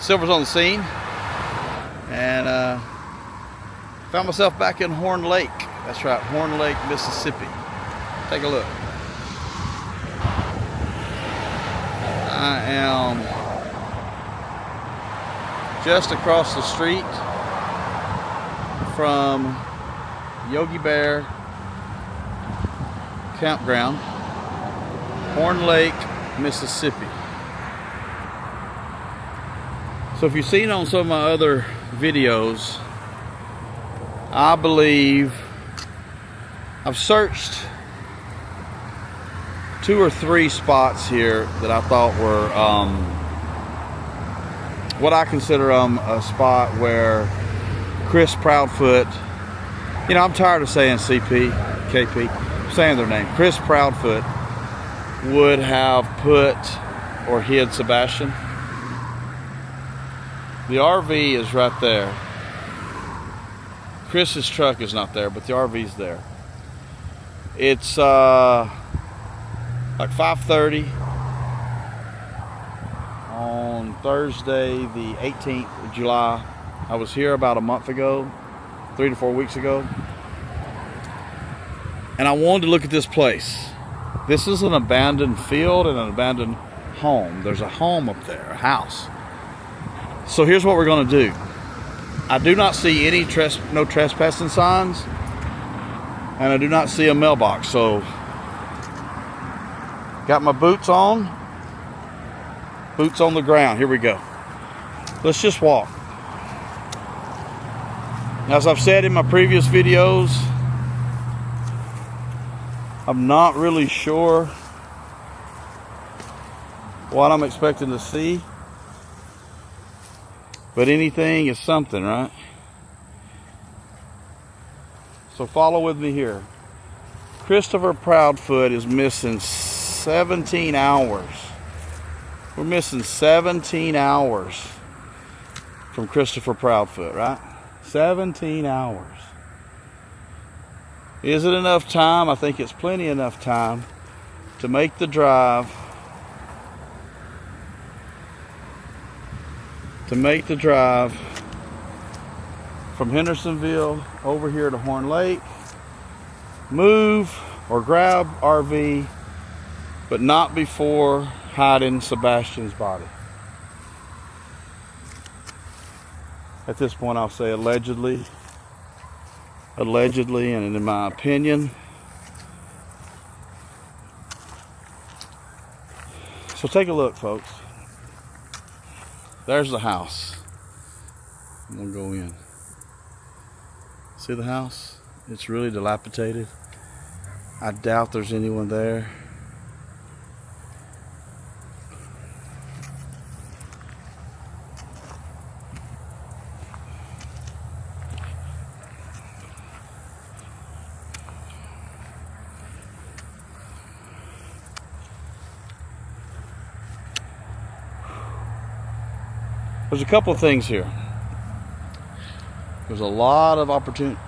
Silver's on the scene, and found myself back in Horn Lake. That's right, Horn Lake, Mississippi. Take a look. I am just across the street from Yogi Bear Campground, Horn Lake, Mississippi. So if you've seen on some of my other videos, I believe I've searched 2 or 3 spots here that I thought were what I consider a spot where Chris Proudfoot, you know, I'm tired of saying KP, saying their name, Chris Proudfoot would have put or hid Sebastian. The RV is right there. Chris's truck is not there, but the RV's there. It's like 5:30 on Thursday, the 18th of July. I was here about a month ago, 3 to 4 weeks ago, and I wanted to look at this place. This is an abandoned field and an abandoned home. There's a home up there, a house. So here's what we're going to do. I do not see any no trespassing signs, and I do not see a mailbox. So got my boots on the ground. Here we go. Let's just walk. As I've said in my previous videos, I'm not really sure what I'm expecting to see, but anything is something, right? So follow with me here. Christopher Proudfoot is missing 17 hours. We're missing 17 hours from Christopher Proudfoot, right? 17 hours. Is it enough time? I think it's plenty enough time to make the drive from Hendersonville over here to Horn Lake, move or grab RV, but not before hiding Sebastian's body. At this point, I'll say allegedly, and in my opinion. So take a look, folks. There's the house. I'm gonna go in. See the house? It's really dilapidated. I doubt there's anyone there. There's a couple of things here. There's a lot of opportunity.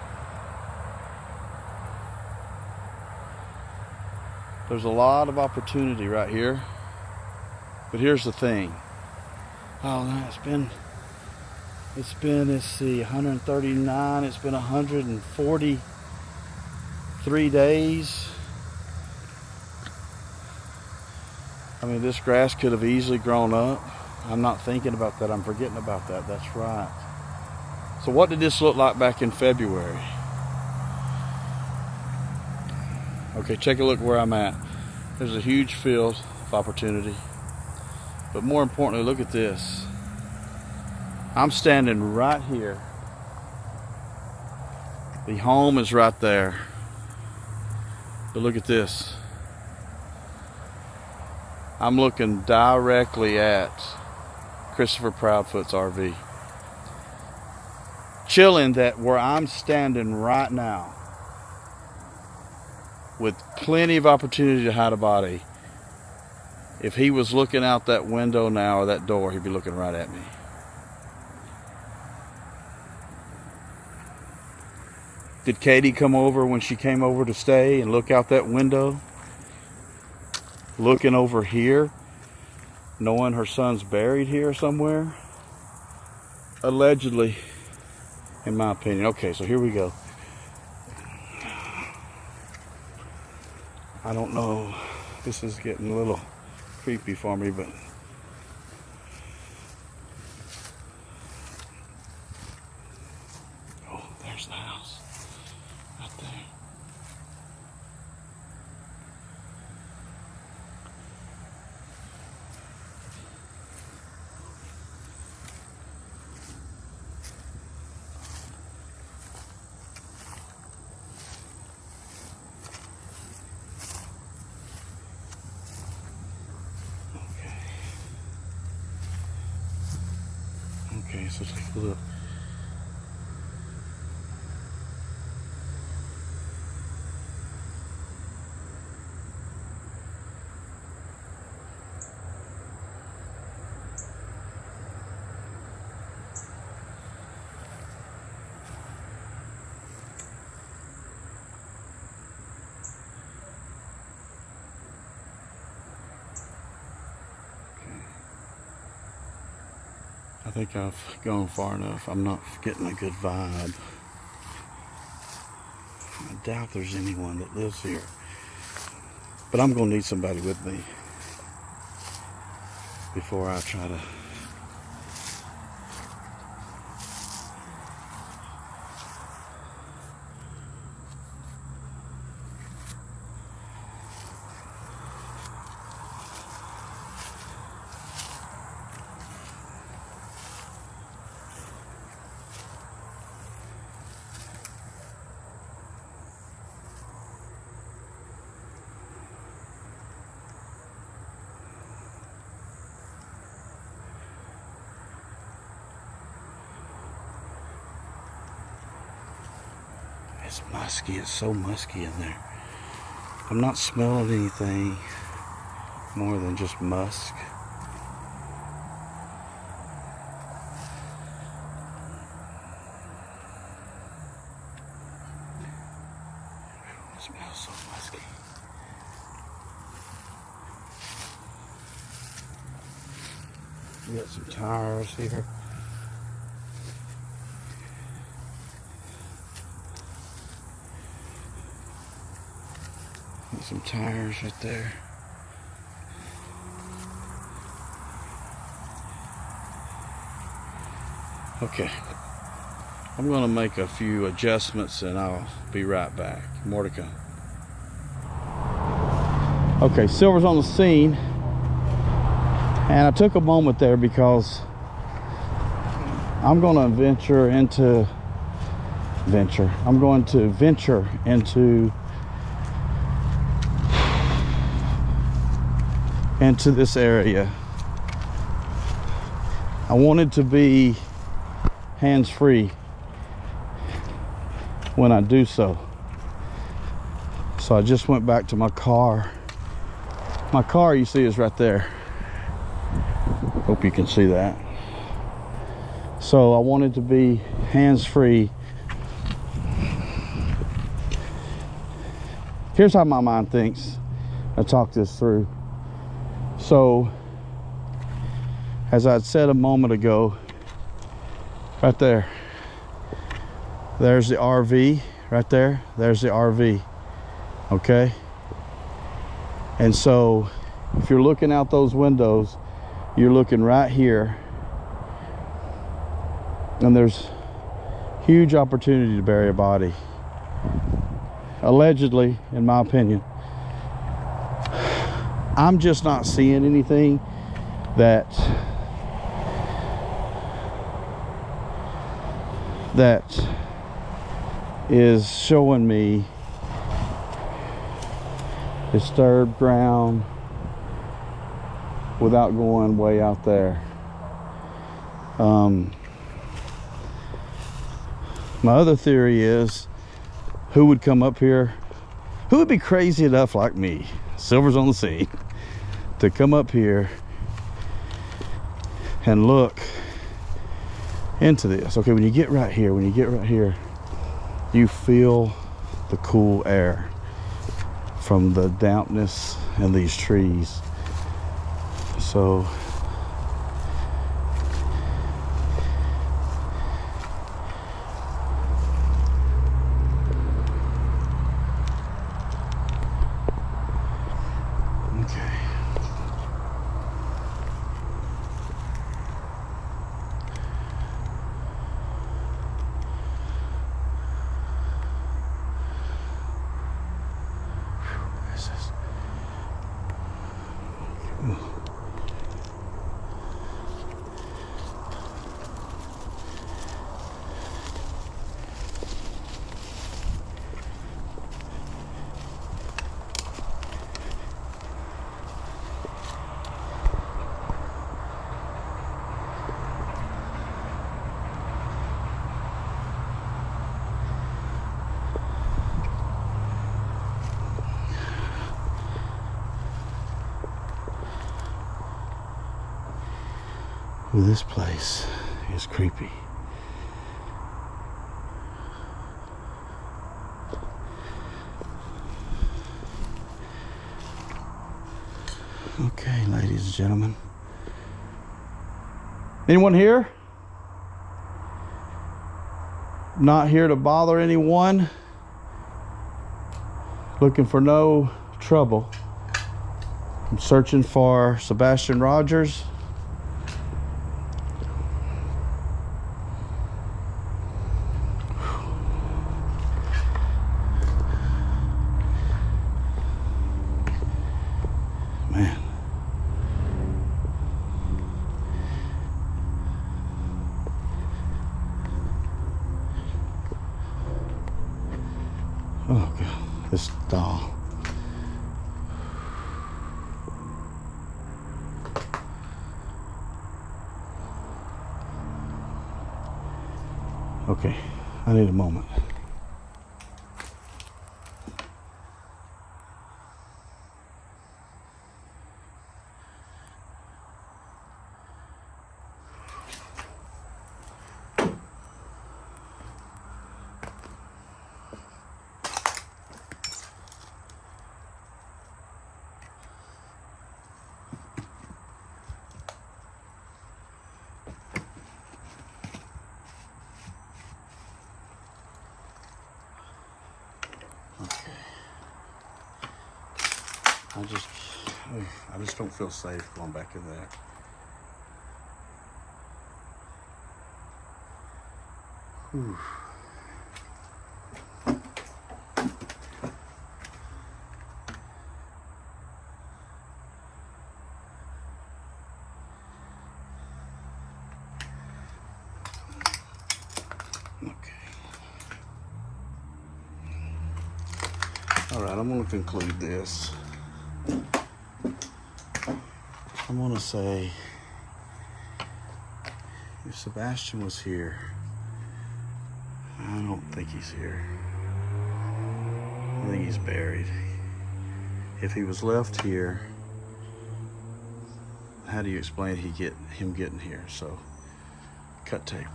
There's a lot of opportunity right here. But here's the thing. Oh, it's been, let's see, 139. It's been 143 days. I mean, this grass could have easily grown up. I'm not thinking about that. I'm forgetting about that. That's right. So what did this look like back in February? Okay, take a look where I'm at. There's a huge field of opportunity. But more importantly, look at this. I'm standing right here. The home is right there. But look at this. I'm looking directly at Christopher Proudfoot's RV. Chilling that where I'm standing right now, with plenty of opportunity to hide a body. If he was looking out that window now or that door, he'd be looking right at me. Did Katie come over when she came over to stay and look out that window? Looking over here, knowing her son's buried here somewhere? allegedly, in my opinion. Okay, so here we go. I don't know. This is getting a little creepy for me, but oh, there's the house right there. Okay, so take a look. I think I've gone far enough. I'm not getting a good vibe. I doubt there's anyone that lives here. But I'm going to need somebody with me before I try to. It's musky. It's so musky in there. I'm not smelling anything more than just musk. It smells so musky. We got some tires here. Some tires right there. Okay, I'm going to make a few adjustments and I'll be right back. More to come. Okay, Silver's on the scene, and I took a moment there because I'm going to venture into this area. I wanted to be hands-free when I do so. So I just went back to my car. My car, you see, is right there. Hope you can see that. So I wanted to be hands-free. Here's how my mind thinks. I talk this through. So, as I said a moment ago, right there, there's the RV, right there, there's the RV, okay? And so, if you're looking out those windows, you're looking right here, and there's huge opportunity to bury a body. Allegedly, in my opinion. I'm just not seeing anything that is showing me disturbed ground without going way out there. My other theory is, who would come up here? Who would be crazy enough like me, Silver's on the scene, to come up here and look into this? Okay, when you get right here, you feel the cool air from the dampness and these trees. So Ooh, this place is creepy. Okay, ladies and gentlemen. Anyone here? Not here to bother anyone. Looking for no trouble. I'm searching for Sebastian Rogers. Man. Oh God, this doll. Okay, I need a moment. I just don't feel safe going back in there. Whew. Okay. All right, I'm going to conclude this. I'm going to say, if Sebastian was here, I don't think he's here. I think he's buried. If he was left here, how do you explain him getting here? So, cut tape.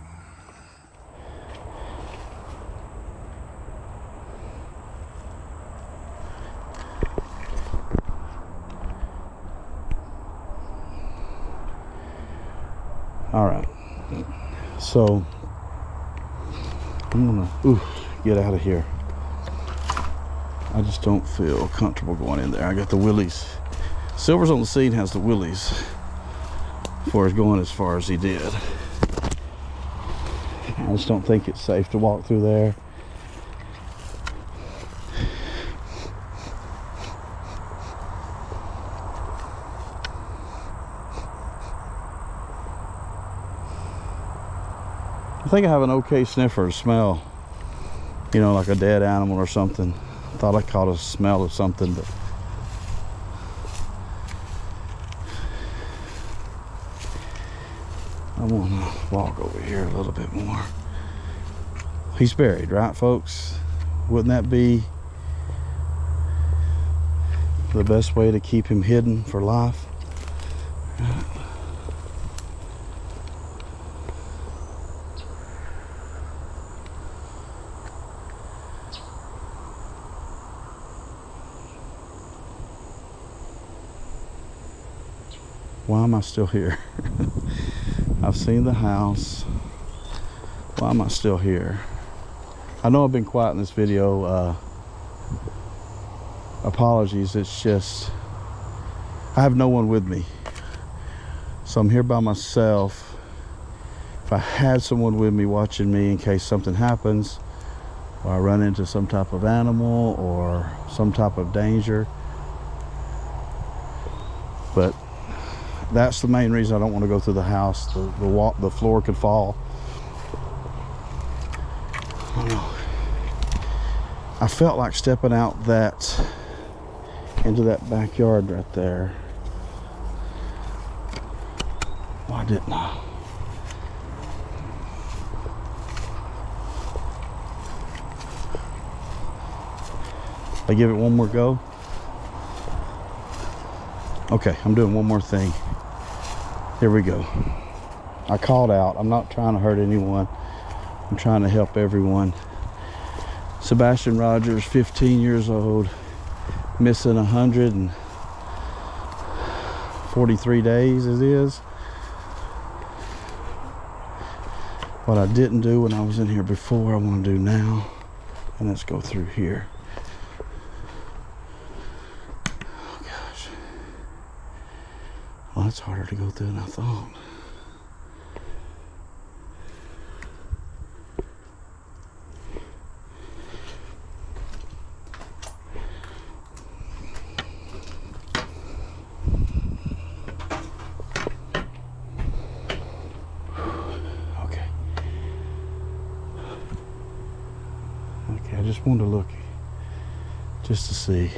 All right, so I'm gonna get out of here. I just don't feel comfortable going in there. I got the willies. Silver's on the scene has the willies for his going as far as he did. I just don't think it's safe to walk through there. I think I have an okay sniffer to smell, you know, like a dead animal or something. I thought I caught a smell of something, but I want to walk over here a little bit more. He's buried, right, folks? Wouldn't that be the best way to keep him hidden for life? Why am I still here? I've seen the house. Why am I still here? I know I've been quiet in this video. Apologies. It's just I have no one with me, so I'm here by myself. If I had someone with me watching me in case something happens, or I run into some type of animal or some type of danger, but that's the main reason I don't want to go through the house. The floor could fall. I felt like stepping out into that backyard right there. Why didn't I? I give it one more go. Okay, I'm doing one more thing. Here we go. I called out. I'm not trying to hurt anyone. I'm trying to help everyone. Sebastian Rogers, 15 years old, missing 143 days it is. What I didn't do when I was in here before, I want to do now. And let's go through here. Oh gosh. Well, that's harder to go through than I thought. I just wanted to look just to see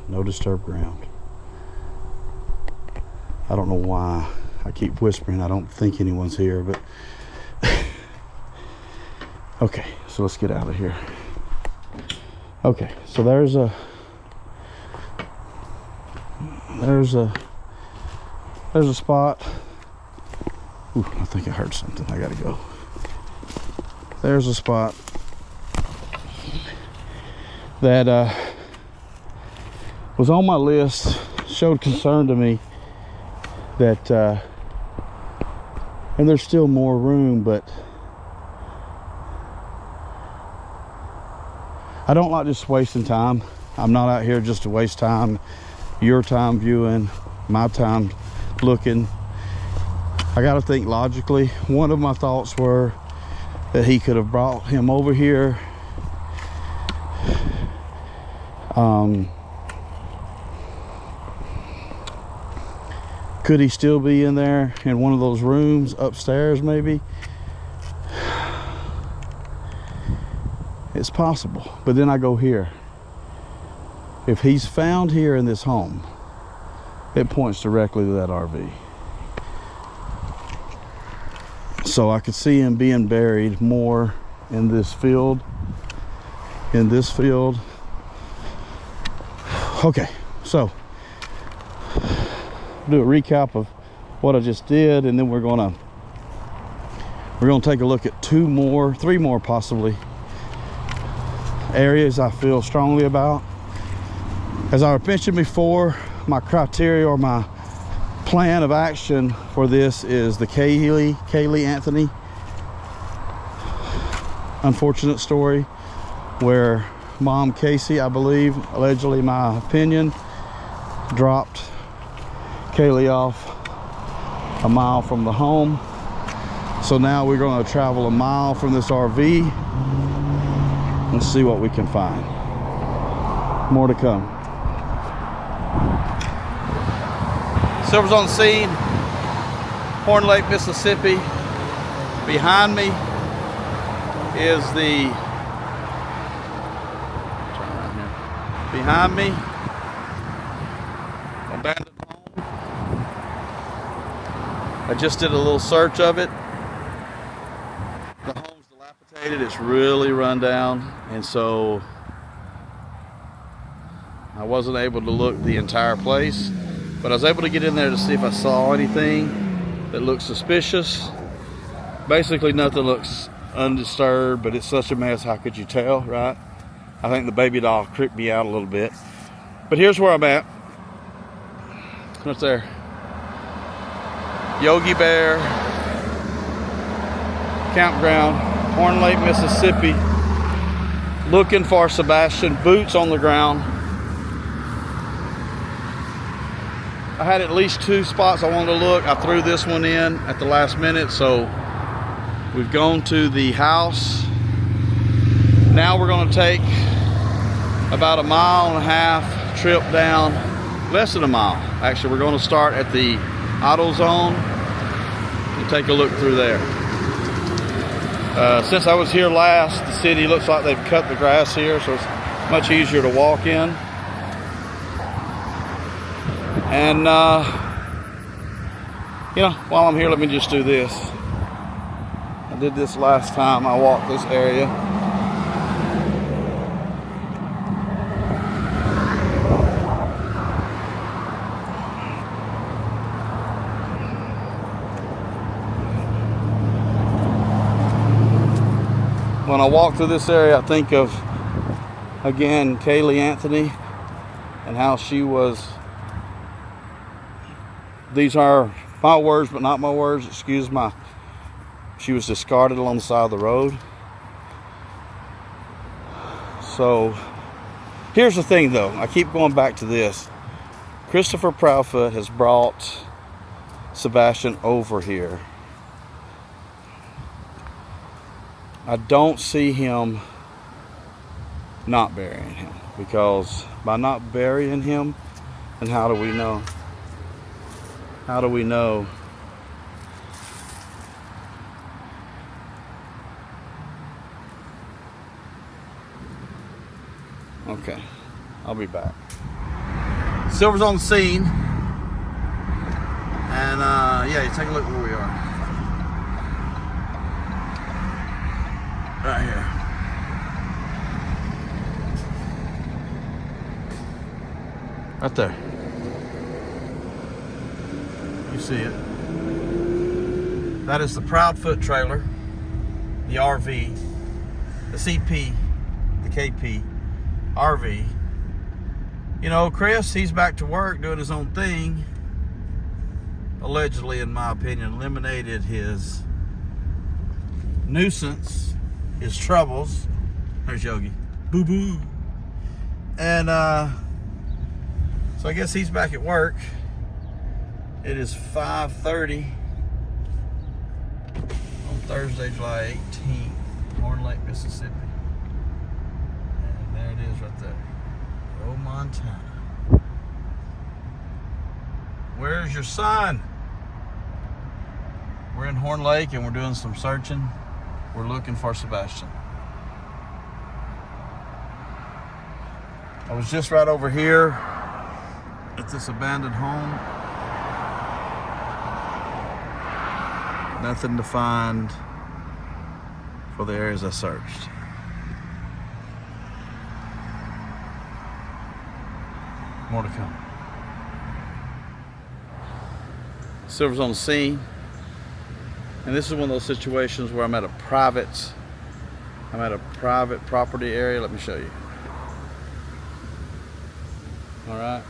no disturbed ground. I don't know why I keep whispering. I don't think anyone's here, but okay, so let's get out of here. Okay, so there's a spot. Ooh, I think I heard something. I gotta go. There's a spot that was on my list, showed concern to me that, and there's still more room, but I don't like just wasting time. I'm not out here just to waste time, your time viewing, my time looking. I got to think logically. One of my thoughts were that he could have brought him over here. Could he still be in there in one of those rooms upstairs maybe? It's possible, but then I go here. If he's found here in this home, it points directly to that RV. So I could see him being buried more in this field, Okay, so do a recap of what I just did, and then we're gonna take a look at three more possibly areas I feel strongly about. As I mentioned before, my criteria or my plan of action for this is the Kaylee Anthony unfortunate story, where Mom Casey, I believe, allegedly, my opinion, dropped Kaylee off a mile from the home. So now we're going to travel a mile from this RV and see what we can find. More to come. Silver's on the scene, Horn Lake, Mississippi. Behind me is the abandoned home. I just did a little search of it. The home's dilapidated, it's really run down, and so I wasn't able to look the entire place. But I was able to get in there to see if I saw anything that looked suspicious. Basically nothing looks undisturbed, but it's such a mess, how could you tell, right? I think the baby doll creeped me out a little bit. But here's where I'm at. What's there? Yogi Bear Campground, Horn Lake, Mississippi. Looking for Sebastian, boots on the ground. I had at least 2 spots I wanted to look. I threw this one in at the last minute, so we've gone to the house. Now we're going to take about a 1.5 mile trip down, less than a mile. Actually, we're going to start at the auto zone and take a look through there. Since I was here last, the city looks like they've cut the grass here, so it's much easier to walk in. And, you know, while I'm here, let me just do this. I did this last time I walked this area. When I walk through this area, I think of, again, Kaylee Anthony and how she was, these are my words but not my words, she was discarded along the side of the road. So here's the thing though, I keep going back to this. Christopher Proudfoot has brought Sebastian over here. I don't see him not burying him, because by not burying him, then how do we know? How do we know? Okay, I'll be back. Silver's on the scene, and yeah, you take a look where we are. Right here. Right there. You see it. That is the Proudfoot trailer, the RV, the CP, the KP, RV. You know, Chris, he's back to work doing his own thing. Allegedly, in my opinion, eliminated his nuisance, his troubles. There's Yogi. Boo boo. And so I guess he's back at work. It is 5:30 on Thursday, July 18th, Horn Lake, Mississippi. And there it is right there. Oh, Montana. Where's your son? We're in Horn Lake and we're doing some searching. We're looking for Sebastian. I was just right over here at this abandoned home. Nothing to find for the areas I searched. More to come. Silver's on the scene. And this is one of those situations where I'm at a private property area. Let me show you. All right.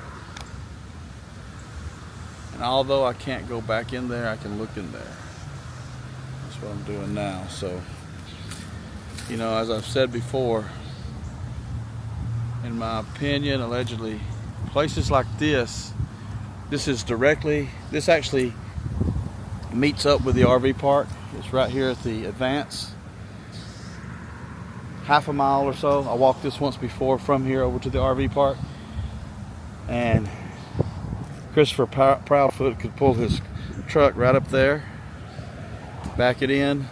And although I can't go back in there, I can look in there. That's what I'm doing now. So, you know, as I've said before, in my opinion, allegedly, places like this actually meets up with the RV park. It's right here at the Advance. Half a mile or so. I walked this once before from here over to the RV park. And Christopher Proudfoot could pull his truck right up there, back it in,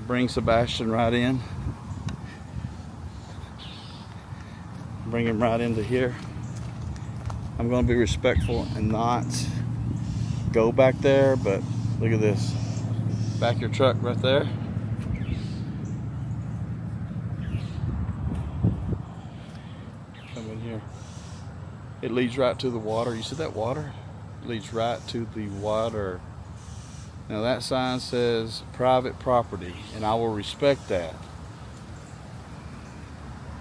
bring Sebastian right in, bring him right into here. I'm going to be respectful and not go back there, but look at this. Back your truck right there. Come in here. It leads right to the water. You see that water? It leads right to the water. Now that sign says private property, and I will respect that.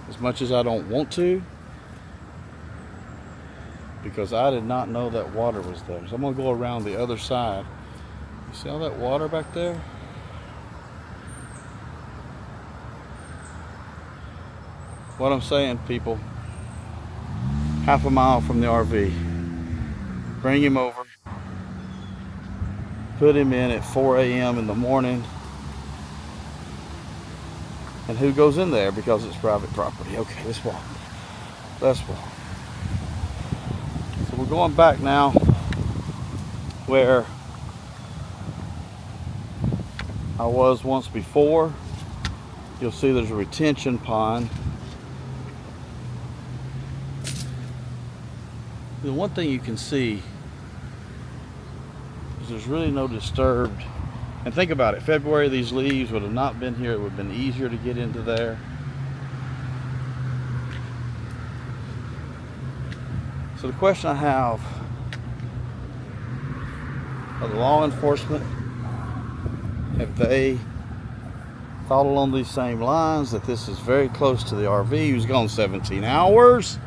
As much as I don't want to, because I did not know that water was there. So I'm gonna go around the other side. You see all that water back there? What I'm saying, people, half a mile from the RV. Bring him over. Put him in at 4 a.m. in the morning. And who goes in there because it's private property? Okay, let's walk. Let's walk. So we're going back now where I was once before. You'll see there's a retention pond. The one thing you can see is there's really no disturbed. And think about it, February these leaves would have not been here. It would have been easier to get into there. So the question I have of the law enforcement, have they thought along these same lines that this is very close to the RV. He was gone 17 hours.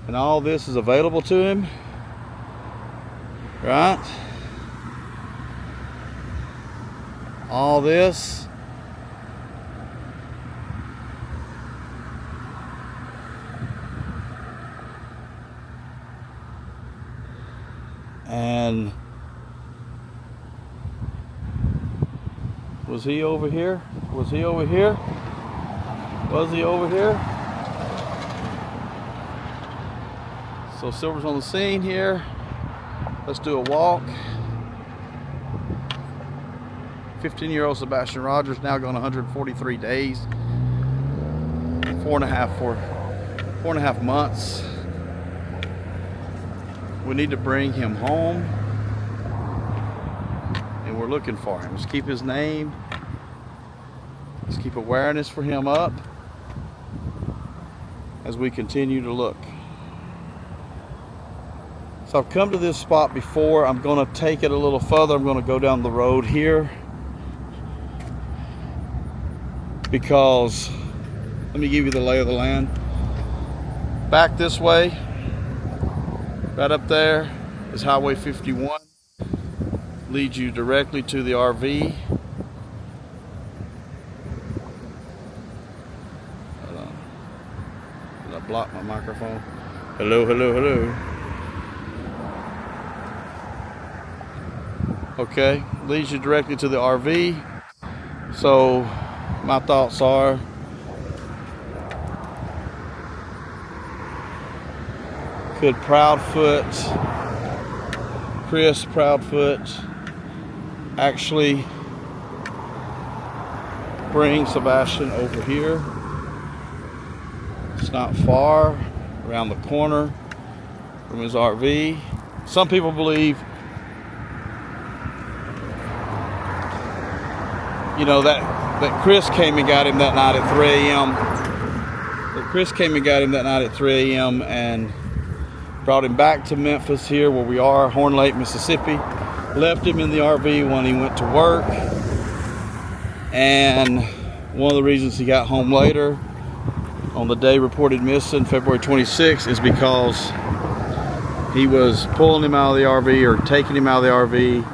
And all this is available to him. Right? All this. And was he over here? Was he over here? Was he over here? So Silver's on the scene here. Let's do a walk. 15-year-old Sebastian Rogers, now gone 143 days. 4.5 months. We need to bring him home. And we're looking for him. Let's keep his name. Let's keep awareness for him up as we continue to look. So I've come to this spot before. I'm going to take it a little further. I'm going to go down the road here because let me give you the lay of the land. Back this way, right up there is Highway 51. Leads you directly to the RV. Hold on. Did I block my microphone? Hello, hello, hello. Okay, leads you directly to the RV. So my thoughts are could Chris Proudfoot actually bring Sebastian over here? It's not far, around the corner from his RV. Some people believe, you know, that Chris came and got him that night at 3 a.m. That Chris came and got him that night at 3 a.m. and brought him back to Memphis here where we are, Horn Lake, Mississippi. Left him in the RV when he went to work. And one of the reasons he got home later on the day reported missing, February 26th, is because he was pulling him out of the RV or taking him out of the RV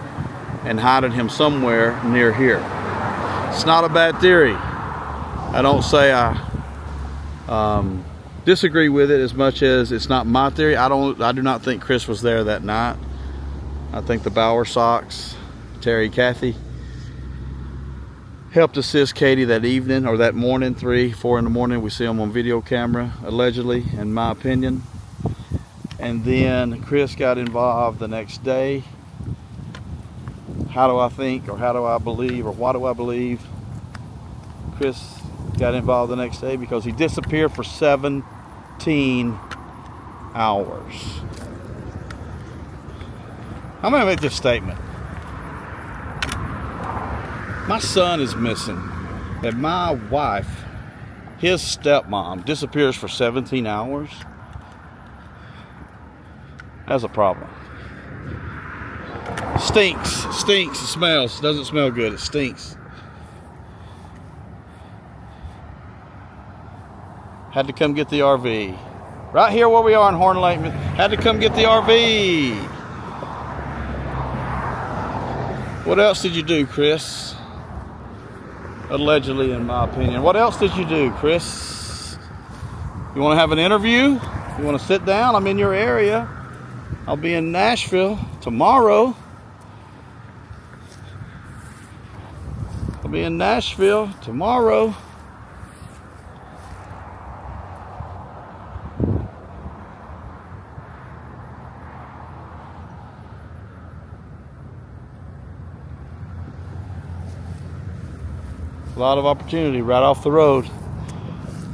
and hiding him somewhere near here. It's not a bad theory. I don't say I disagree with it as much as it's not my theory. I do not think Chris was there that night. I think the Bauer Sox, Terry, Kathy, helped assist Katie that evening or that morning, 3, 4 in the morning. We see them on video camera, allegedly, in my opinion. And then Chris got involved the next day. How do I think, or how do I believe, or why do I believe Chris got involved the next day? Because he disappeared for 17 hours. I'm going to make this statement. My son is missing, and my wife, his stepmom, disappears for 17 hours. That's a problem. Stinks, it smells, doesn't smell good, it stinks. Had to come get the RV. Right here where we are in Horn Lake, had to come get the RV. What else did you do, Chris? Allegedly, in my opinion. What else did you do, Chris? You want to have an interview? You want to sit down? I'm in your area. I'll be in Nashville tomorrow. I'll be in Nashville tomorrow. A lot of opportunity right off the road.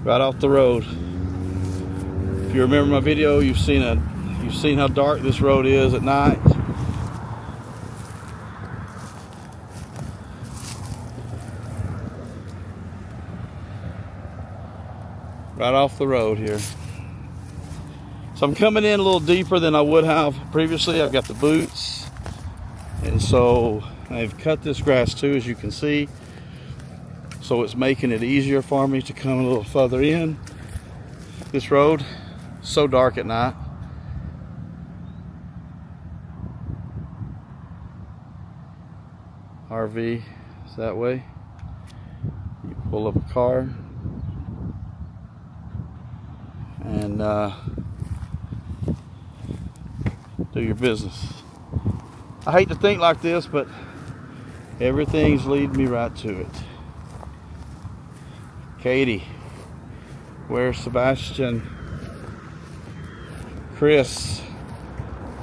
Right off the road. If you remember my video, you've seen how dark this road is at night. Right off the road here. So I'm coming in a little deeper than I would have previously. I've got the boots. And so I've cut this grass too, as you can see. So it's making it easier for me to come a little further in this road. So dark at night. RV is that way. You pull up a car and do your business. I hate to think like this, but everything's leading me right to it. Katie, where's Sebastian? Chris,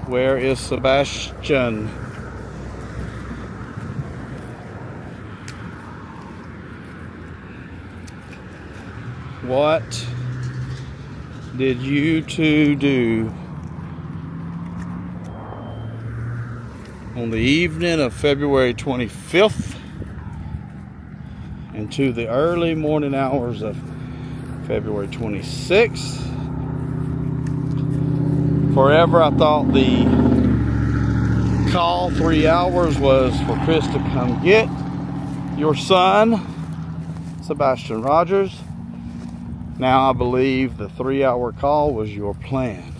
where is Sebastian? What did you two do on the evening of February 25th into the early morning hours of February 26th? Forever I thought the call 3 hours was for Chris to come get your son, Sebastian Rogers. Now I believe the 3-hour call was your plan.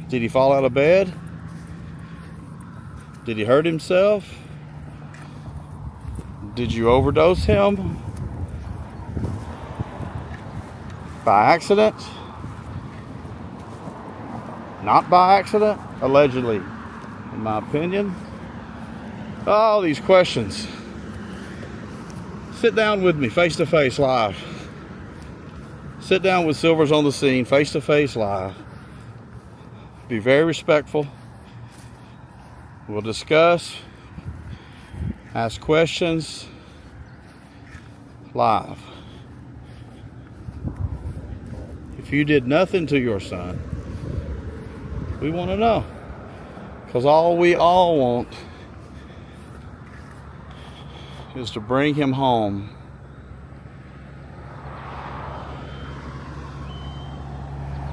Did he fall out of bed? Did he hurt himself? Did you overdose him? By accident? Not by accident? Allegedly, in my opinion. All these questions. Sit down with me, face to face, live. Sit down with Silvers on the scene, face to face, live. Be very respectful. We'll discuss, ask questions, live. If you did nothing to your son, we want to know. Because all we all want is to bring him home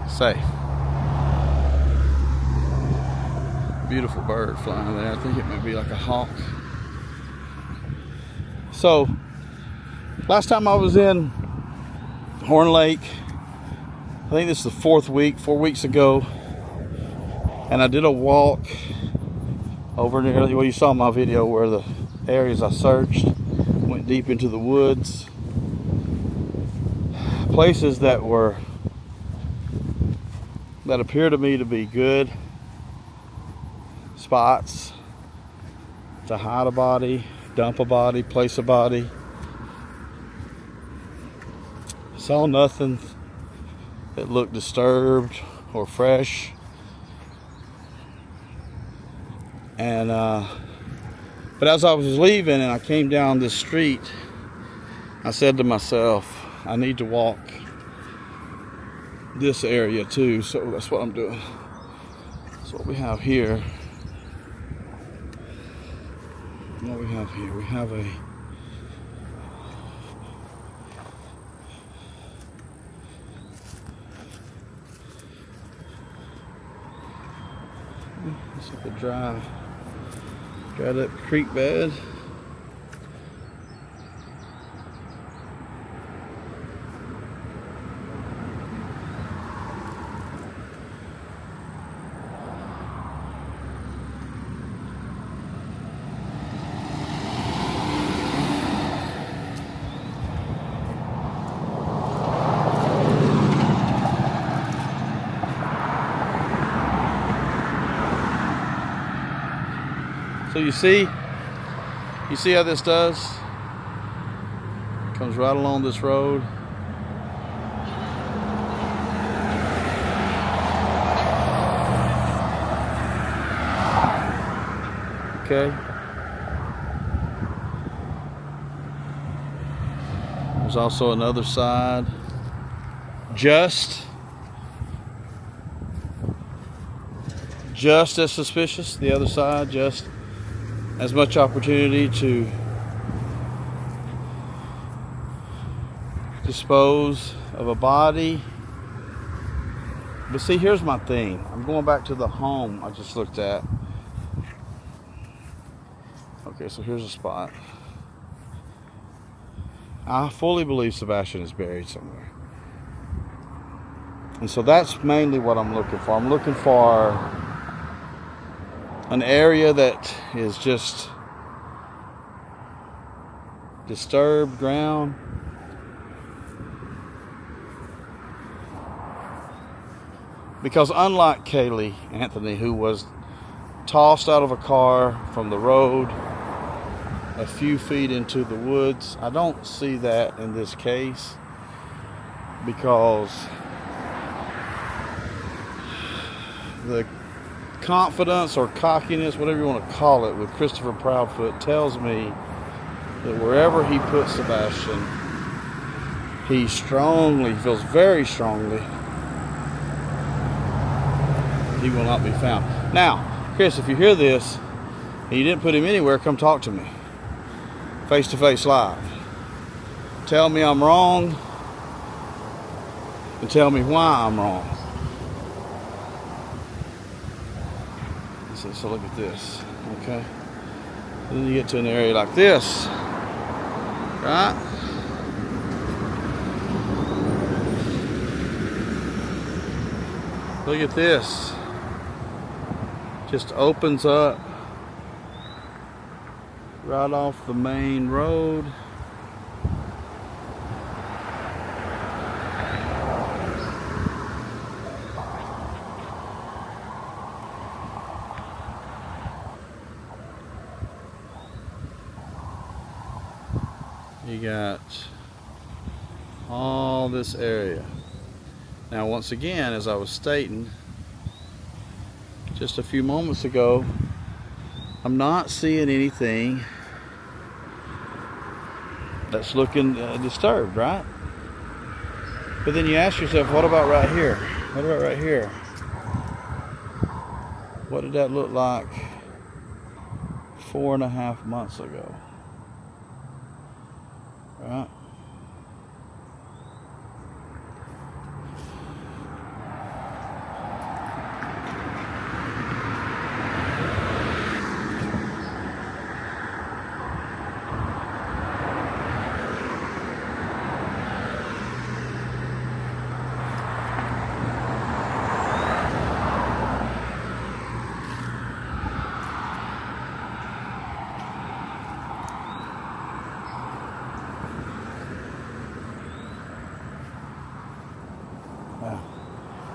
safe. Beautiful bird flying there. I think it may be like a hawk. So, last time I was in Horn Lake, I think this is the 4th week, 4 weeks ago, and I did a walk over near, well, you saw my video where the areas I searched, went deep into the woods, places that appear to me to be good spots to hide a body, dump a body, place a body. Saw nothing that looked disturbed or fresh. And but as I was leaving and I came down this street, I said to myself, I need to walk this area too. So that's what I'm doing. That's what we have here. What we have here, we have a it's like a dried up creek bed. So you see how this does? Comes right along this road. Okay. There's also another side. Just as suspicious. The other side, just as much opportunity to dispose of a body. But see, here's my thing. I'm going back to the home I just looked at. Okay, so here's a spot. I fully believe Sebastian is buried somewhere. And so that's mainly what I'm looking for. I'm looking for an area that is just disturbed ground. Because unlike Kaylee Anthony, who was tossed out of a car from the road a few feet into the woods, I don't see that in this case, because the confidence or cockiness, whatever you want to call it, with Christopher Proudfoot tells me that wherever he puts Sebastian, he feels very strongly he will not be found. Now, Chris, if you hear this and you didn't put him anywhere, come talk to me. Face to face live. Tell me I'm wrong and tell me why I'm wrong. So look at this, okay? And then you get to an area like this, right? Look at this. Just opens up right off the main road. You got all this area. Now, once again, as I was stating just a few moments ago, I'm not seeing anything that's looking disturbed, right? But then you ask yourself, what about right here? What about right here? What did that look like 4.5 months ago? Right?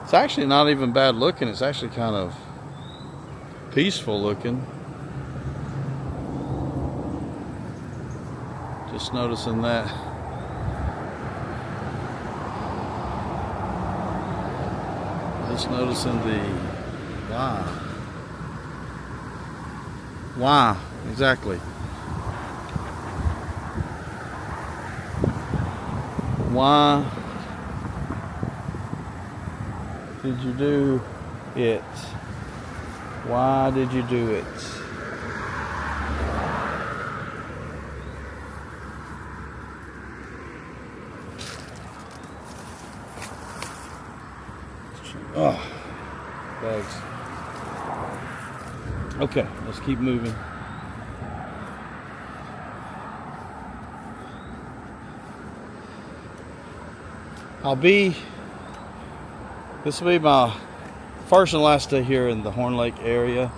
It's actually not even bad looking. It's actually kind of peaceful looking. Just noticing that. Just noticing the why. Why, exactly. Why did you do it? Why did you do it? Oh, bags. Okay, let's keep moving. This will be my first and last day here in the Horn Lake area,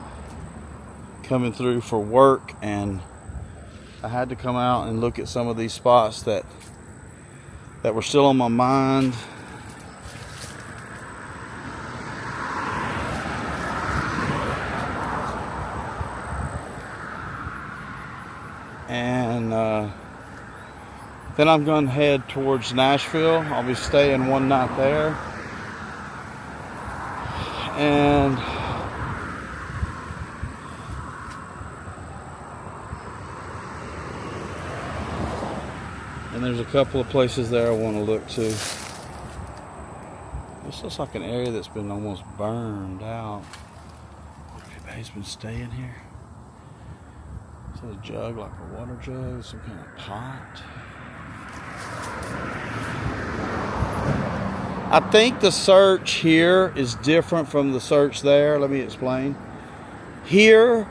coming through for work, and I had to come out and look at some of these spots that were still on my mind. And then I'm going to head towards Nashville. I'll be staying one night there. And there's a couple of places there I want to look to. This looks like an area that's been almost burned out. Anybody's been staying here? Is that a jug, like a water jug, some kind of pot? I think the search here is different from the search there. Let me explain. Here,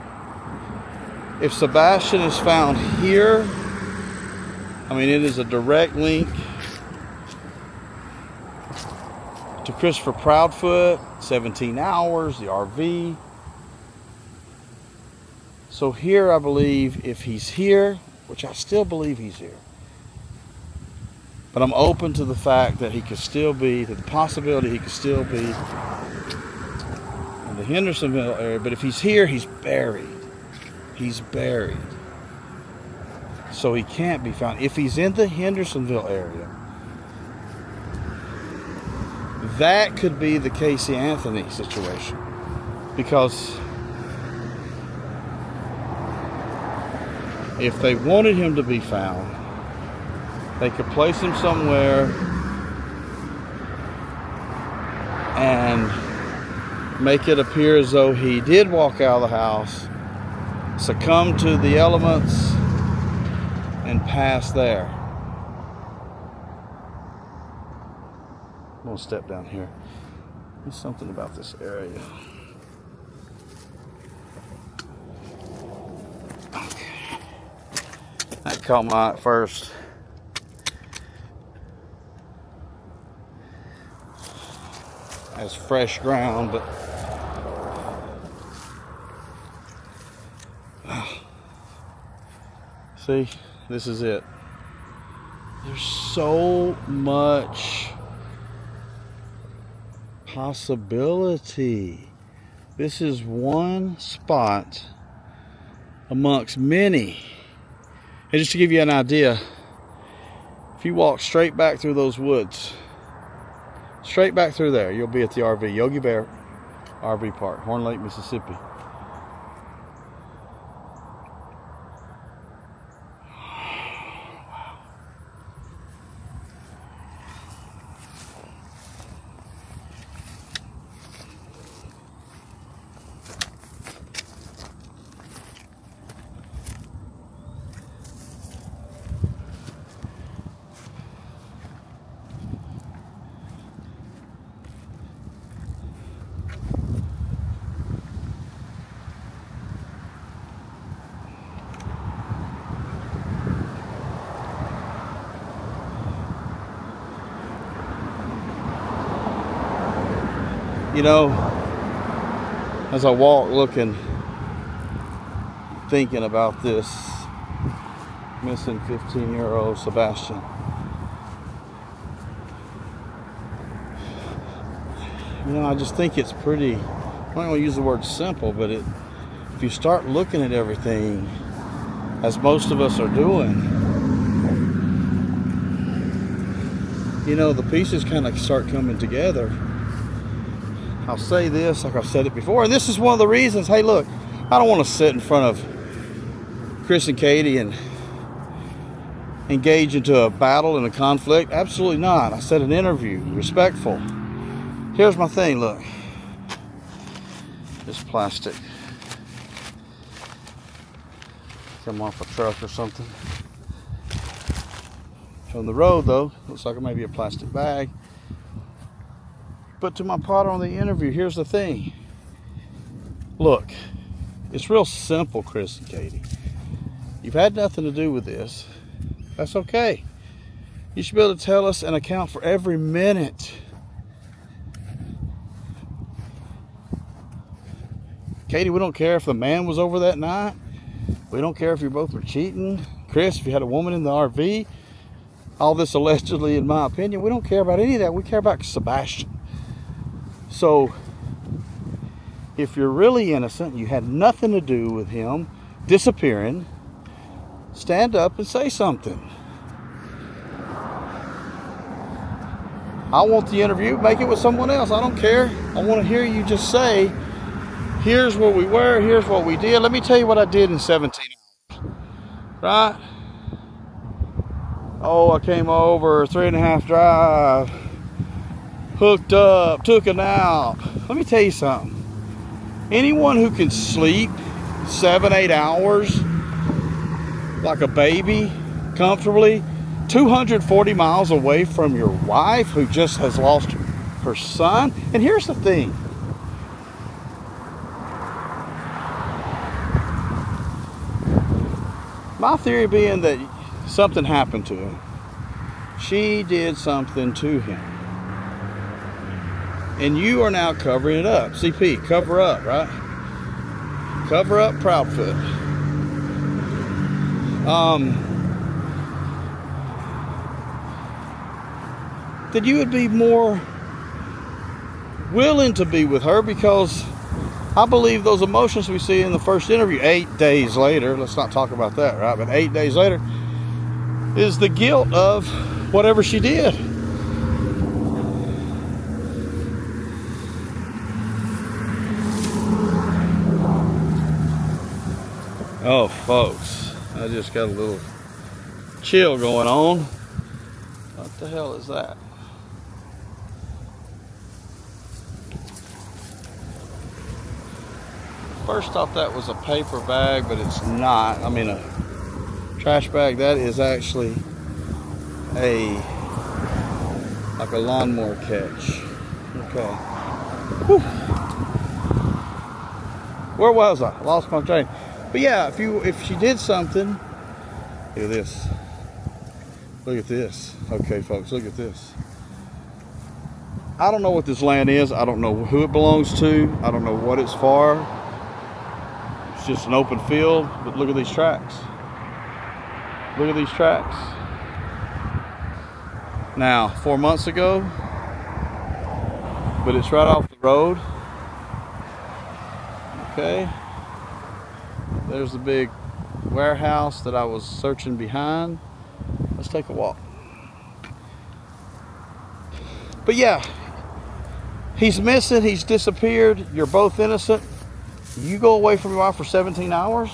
If Sebastian is found here, I mean, it is a direct link to Christopher Proudfoot, 17 hours, the RV. So here, I believe, if he's here, which I still believe he's here, but I'm open to the fact that he could still be, to the possibility he could still be in the Hendersonville area. But if he's here, he's buried. He's buried. So he can't be found. If he's in the Hendersonville area, that could be the Casey Anthony situation. Because if they wanted him to be found, they could place him somewhere and make it appear as though he did walk out of the house, succumb to the elements, and pass there. I'm gonna step down here. There's something about this area. Okay. That caught my eye at first. As fresh ground, but see, this is it. There's so much possibility. This is one spot amongst many. And just to give you an idea, if you walk straight back through those woods, straight back through there, you'll be at the RV, Yogi Bear RV Park, Horn Lake, Mississippi. You know, as I walk looking, thinking about this missing 15-year-old Sebastian, you know, I just think it's pretty, I don't want to use the word simple, but if you start looking at everything, as most of us are doing, you know, the pieces kind of start coming together. I'll say this like I've said it before, and this is one of the reasons, hey look, I don't want to sit in front of Chris and Katie and engage into a battle and a conflict. Absolutely not. I said an interview, respectful. Here's my thing, look. This plastic. Come off a truck or something. From the road though, looks like it may be a plastic bag. But to my part on the interview, here's the thing. Look, it's real simple, Chris and Katie. You've had nothing to do with this. That's okay. You should be able to tell us and account for every minute. Katie, we don't care if the man was over that night. We don't care if you both were cheating. Chris, if you had a woman in the RV. All this allegedly, in my opinion, we don't care about any of that. We care about Sebastian. So, if you're really innocent, you had nothing to do with him disappearing, stand up and say something. I want the interview, make it with someone else. I don't care. I want to hear you just say, here's where we were, here's what we did. Let me tell you what I did in 17 hours. Right? Oh, I came over, 3.5 drive. Hooked up, took a nap. Let me tell you something. Anyone who can sleep 7-8 hours like a baby comfortably, 240 miles away from your wife who just has lost her son. And here's the thing. My theory being that something happened to him. She did something to him. And you are now covering it up. CP, cover up, right? Cover up Proudfoot. That you would be more willing to be with her, because I believe those emotions we see in the first interview, 8 days later, let's not talk about that, right? But 8 days later is the guilt of whatever she did. Oh, folks, I just got a little chill going on. What the hell is that? First thought that was a paper bag, but it's not. I mean, a trash bag. That is actually like a lawnmower catch. Okay. Whew. Where was I? Lost my train. But yeah, if she did something, look at this. Look at this. Okay, folks, look at this. I don't know what this land is. I don't know who it belongs to. I don't know what it's for. It's just an open field, but look at these tracks. Look at these tracks. Now, 4 months ago, but it's right off the road. Okay. There's the big warehouse that I was searching behind. Let's take a walk. But yeah, he's missing, he's disappeared, you're both innocent. You go away from your wife for 17 hours?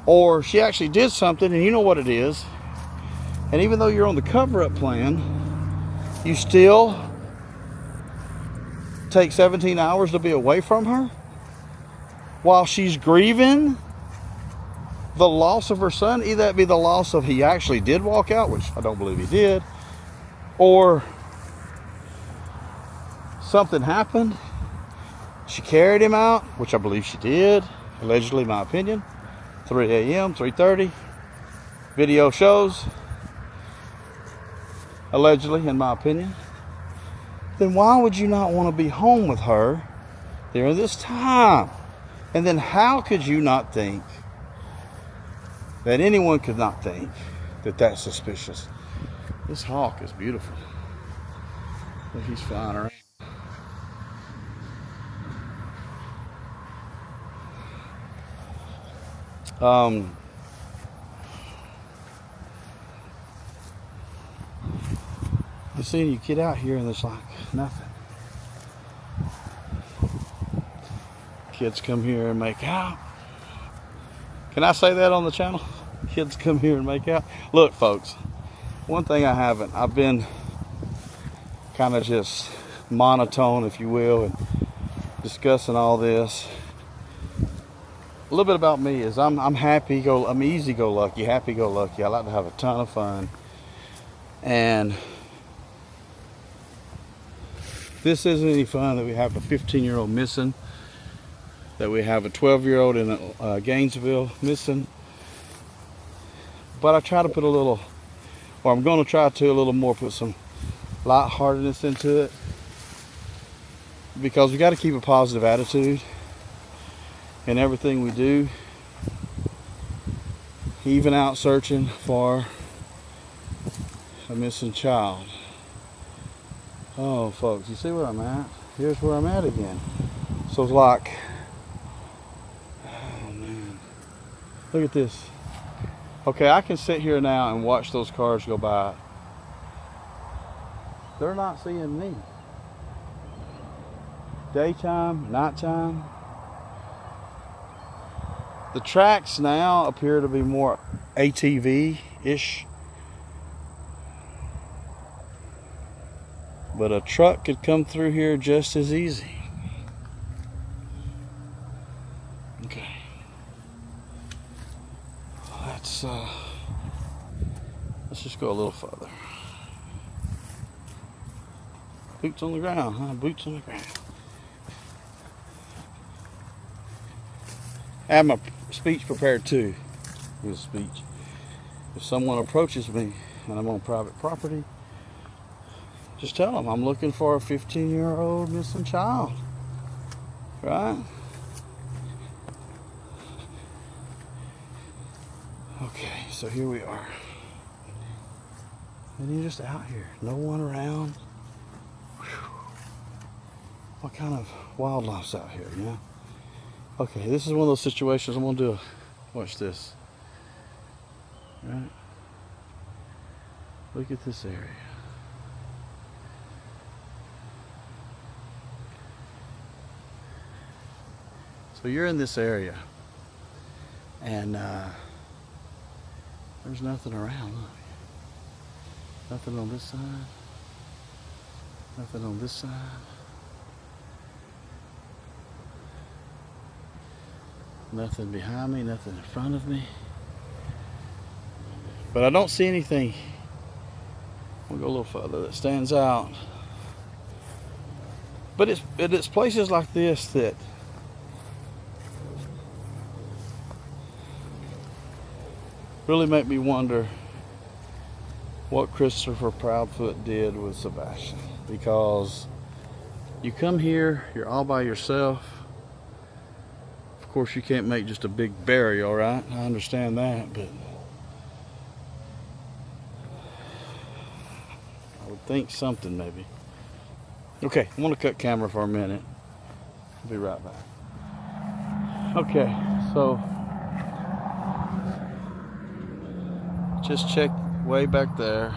Or she actually did something and you know what it is. And even though you're on the cover-up plan, you still take 17 hours to be away from her while she's grieving the loss of her son. Either that be the loss of he actually did walk out, which I don't believe he did, or something happened. She carried him out, which I believe she did, allegedly, in my opinion. 3 a.m., 3:30. Video shows, allegedly, in my opinion. Then why would you not want to be home with her during this time? And then how could you not think that anyone could not think that that's suspicious? This hawk is beautiful. Look, he's flying around. You see, you get out here and there's like nothing. Kids come here and make out. Can I say that on the channel? Kids come here and make out. Look, folks, one thing I've been kind of just monotone, if you will, and discussing all this. A little bit about me is I'm easy-go-lucky, happy-go-lucky. I like to have a ton of fun. And this isn't any fun that we have a 15-year-old missing, that we have a 12-year-old in Gainesville missing. But I try to put I'm going to try to a little more put some lightheartedness into it, because we got to keep a positive attitude in everything we do, even out searching for a missing child. Oh, folks, you see where I'm at? Here's where I'm at again. So it's like, oh man, look at this. Okay, I can sit here now and watch those cars go by. They're not seeing me. Daytime, nighttime. The tracks now appear to be more ATV-ish. But a truck could come through here just as easy. Okay. Let's just go a little further. Boots on the ground, huh? Boots on the ground. I have my speech prepared too. Here's a speech. If someone approaches me and I'm on private property, just tell them I'm looking for a 15-year-old missing child. Right? Okay, so here we are. And you're just out here. No one around. Whew. What kind of wildlife's out here, you know? Okay, this is one of those situations I'm gonna do. Watch this. Right? Look at this area. So you're in this area, and there's nothing around. Look. Nothing on this side. Nothing on this side. Nothing behind me, nothing in front of me. But I don't see anything. We'll go a little further that stands out. But it's places like this that really make me wonder what Christopher Proudfoot did with Sebastian. Because you come here, you're all by yourself. Of course, you can't make just a big burial, right? I understand that, but I would think something maybe. Okay, I'm gonna cut camera for a minute. I'll be right back. Okay, so just check way back there.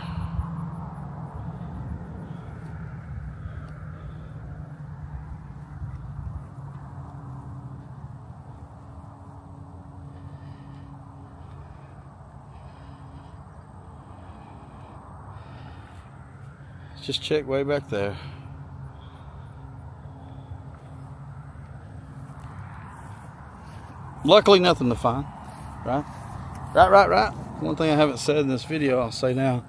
Just check way back there. Luckily, nothing to find, right? Right. One thing I haven't said in this video, I'll say now.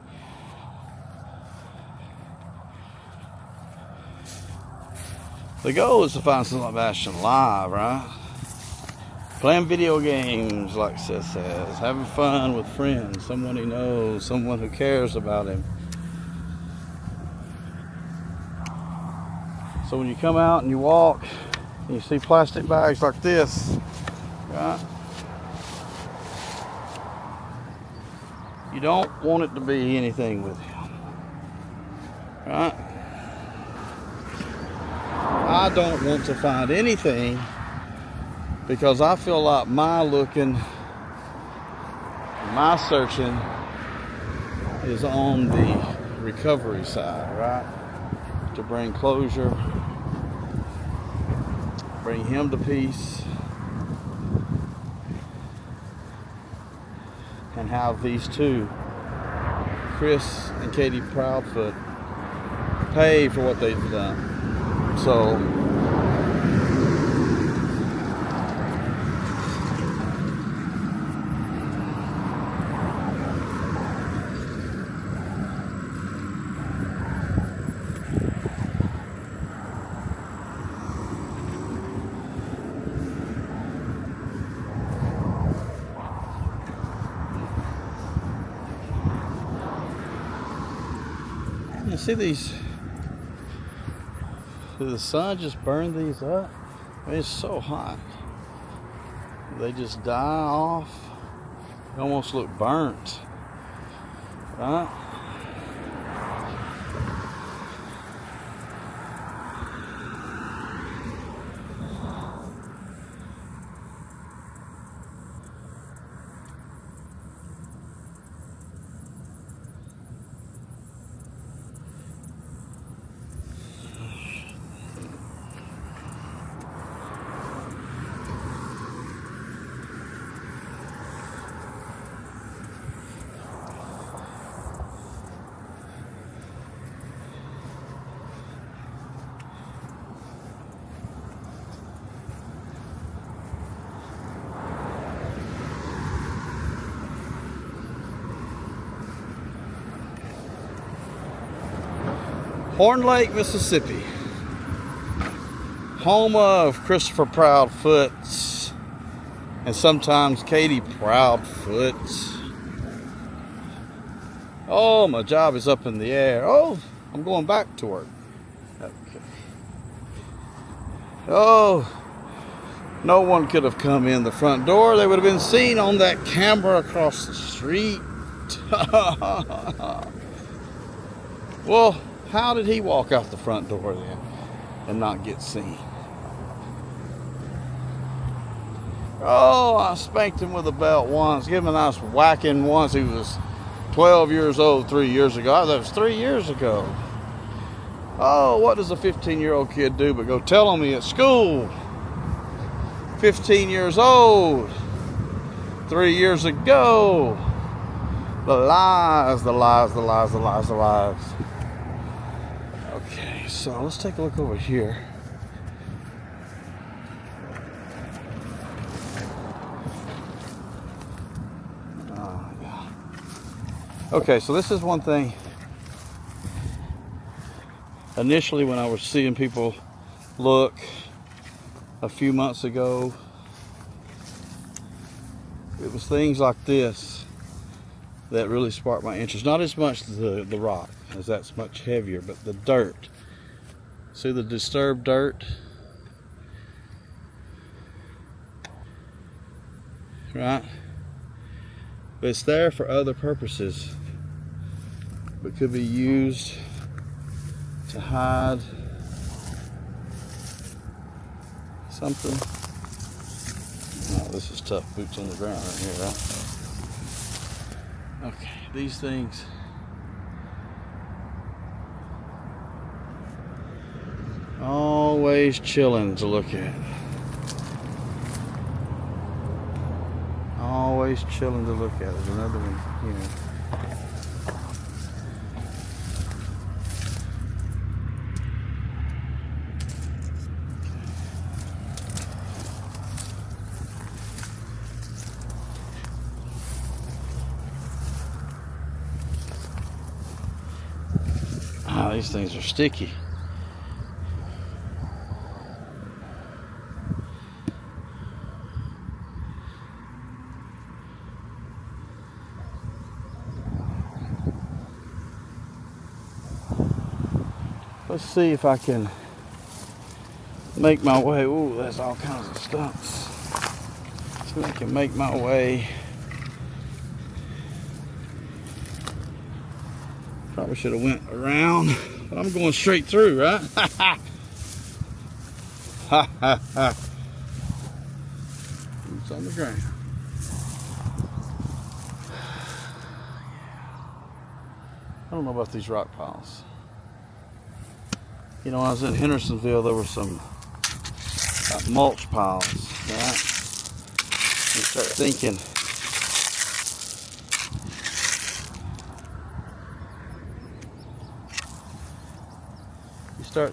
The goal is to find Sebastian alive, right? Playing video games, like Seth says. Having fun with friends, someone he knows, someone who cares about him. So when you come out and you walk, and you see plastic bags like this, right? You don't want it to be anything with him, right? I don't want to find anything because I feel like my looking, my searching is on the recovery side, right? To bring closure, bring him to peace, and have these two, Chris and Katie Proudfoot, pay for what they've done. So you see these, did the sun just burn these up? I mean, it's so hot. They just die off. They almost look burnt, right? Horn Lake, Mississippi, home of Christopher Proudfoot's And sometimes Katie Proudfoot. Oh, my job is up in the air. Oh, I'm going back to work. Okay. Oh, no one could have come in the front door. They would have been seen on that camera across the street. Well, how did he walk out the front door then and not get seen? Oh, I spanked him with a belt once. Gave him a nice whacking once. He was 12 years old 3 years ago. That was 3 years ago. Oh, what does a 15-year-old kid do but go tell on me at school? 15 years old. 3 years ago. The lies, the lies, the lies, the lies, the lies. Okay, so let's take a look over here. Okay, so this is one thing. Initially, when I was seeing people look a few months ago, it was things like this that really sparked my interest. Not as much the rock, as that's much heavier, but the dirt. See the disturbed dirt? Right? But it's there for other purposes. But could be used to hide something. Oh, this is tough. Boots on the ground right here, right? Okay, these things. Always chilling to look at. Always chilling to look at. There's another one here. Ah, these things are sticky. Let's see if I can make my way. Ooh, there's all kinds of stumps. See if I can make my way. Probably should have went around, but I'm going straight through, right? Ha ha ha. It's on the ground. I don't know about these rock piles. You know, when I was in Hendersonville, there were some mulch piles, right? You start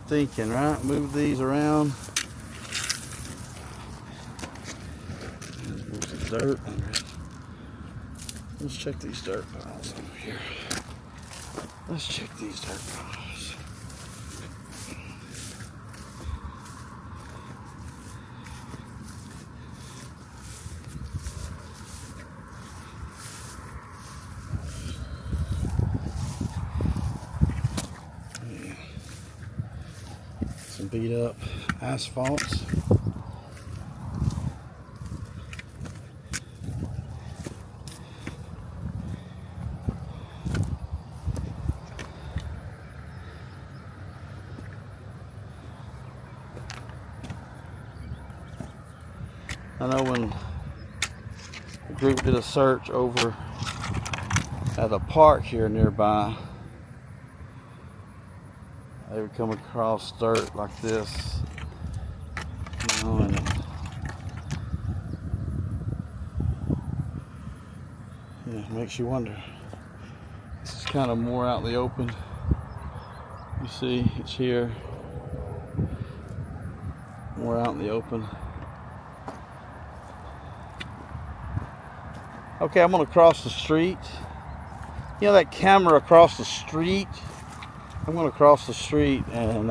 thinking, right? Move these around. Move some dirt under it. Let's check these dirt piles over here. Let's check these dirt piles. Some beat up asphalt. I know when the group did a search over at a park here nearby, they would come across dirt like this, you know, and it makes you wonder. This is kind of more out in the open. You see, it's here, more out in the open. Okay, I'm gonna cross the street. You know that camera across the street? I'm gonna cross the street and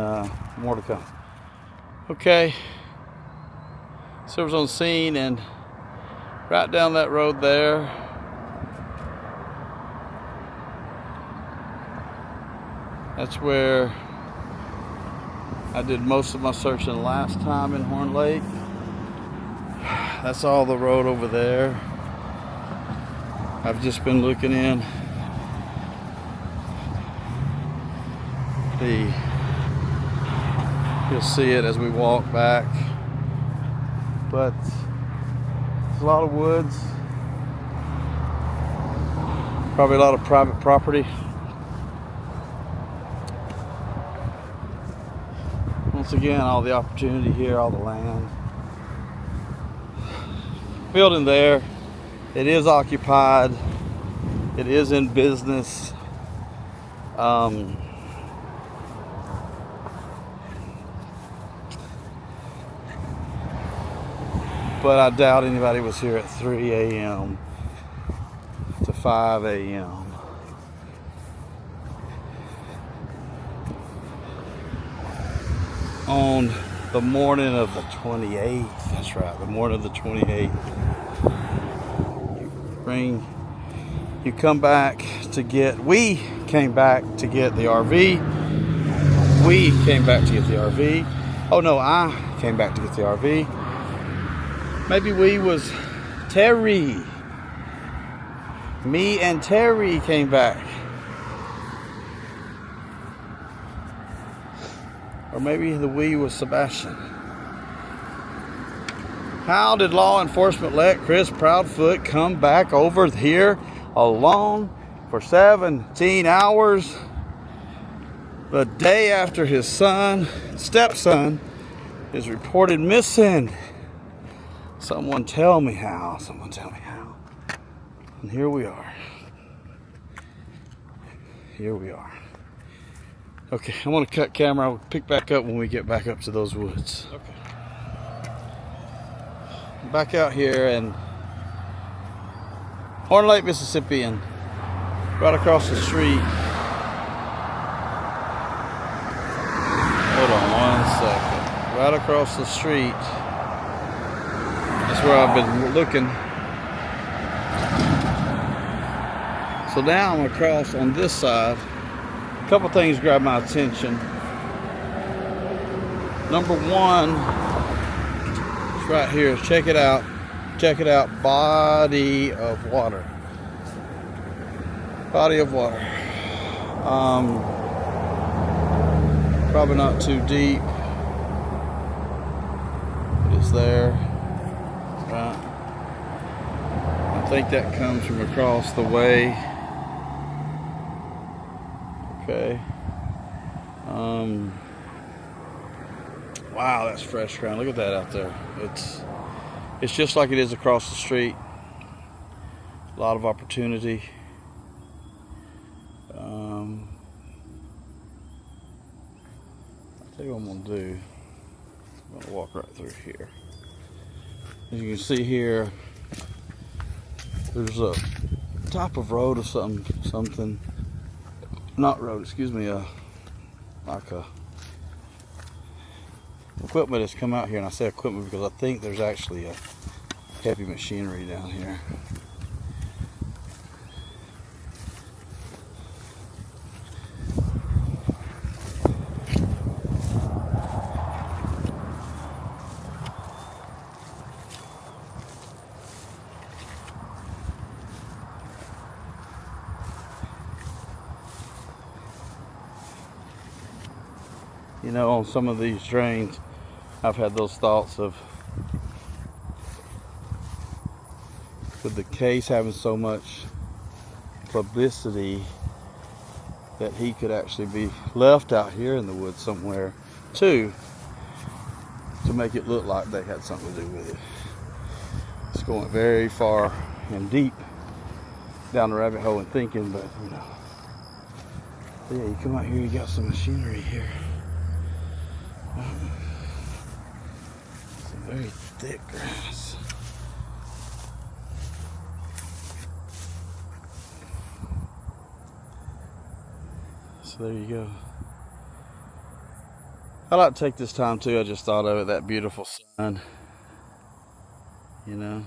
more to come. Okay, so I was on scene and Right down that road there. That's where I did most of my searching last time in Horn Lake. That's all the road over there. I've just been looking in. You'll see it as we walk back. But there's a lot of woods. Probably a lot of private property. Once again, all the opportunity here, all the land. Building there, it is occupied. It is in business. But I doubt anybody was here at 3 a.m. to 5 a.m. on the morning of the 28th. That's right, the morning of the 28th. We came back to get the RV. We came back to get the RV. Oh no, I came back to get the RV. Maybe we was Terry. Me and Terry came back. Or maybe the we was Sebastian. How did law enforcement let Chris Proudfoot come back over here alone for 17 hours? The day after his stepson, is reported missing. Someone tell me how. Someone tell me how. And here we are. Here we are. Okay, I'm gonna cut camera. I'll pick back up when we get back up to those woods. Okay. Back out here in Horn Lake, Mississippi, and right across the street. Hold on 1 second. Right across the street. That's where I've been looking. So now I'm across on this side. A couple things grab my attention. Number one, it's right here. Check it out. Check it out. Body of water. Body of water. Probably not too deep. But it's there. Right. I think that comes from across the way. Okay. Wow, that's fresh ground. Look at that out there. It's just like it is across the street. A lot of opportunity. I'll tell you what I'm gonna do. I'm gonna walk right through here. As you can see here, there's a top of road or something. Not road, excuse me, like a equipment has come out here, and I say equipment because I think there's actually a heavy machinery down here. You know, on some of these drains, I've had those thoughts of, with the case having so much publicity, that he could actually be left out here in the woods somewhere too, to make it look like they had something to do with it. It's going very far and deep down the rabbit hole and thinking, but you know, yeah, you come out here, you got some machinery here. Some very thick grass. So there you go. I like to take this time too. I just thought of it, that beautiful sun. You know,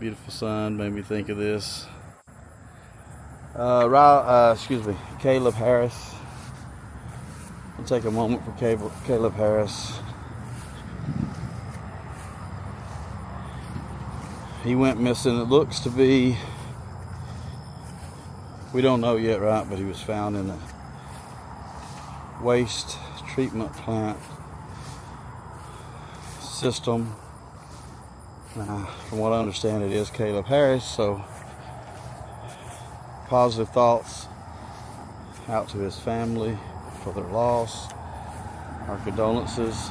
Beautiful sun made me think of this. Caleb Harris. I'll take a moment for Caleb Harris. He went missing. It looks to be, we don't know yet, right? But he was found in a waste treatment plant system. From what I understand, it is Caleb Harris. So positive thoughts out to his family for their loss. Our condolences.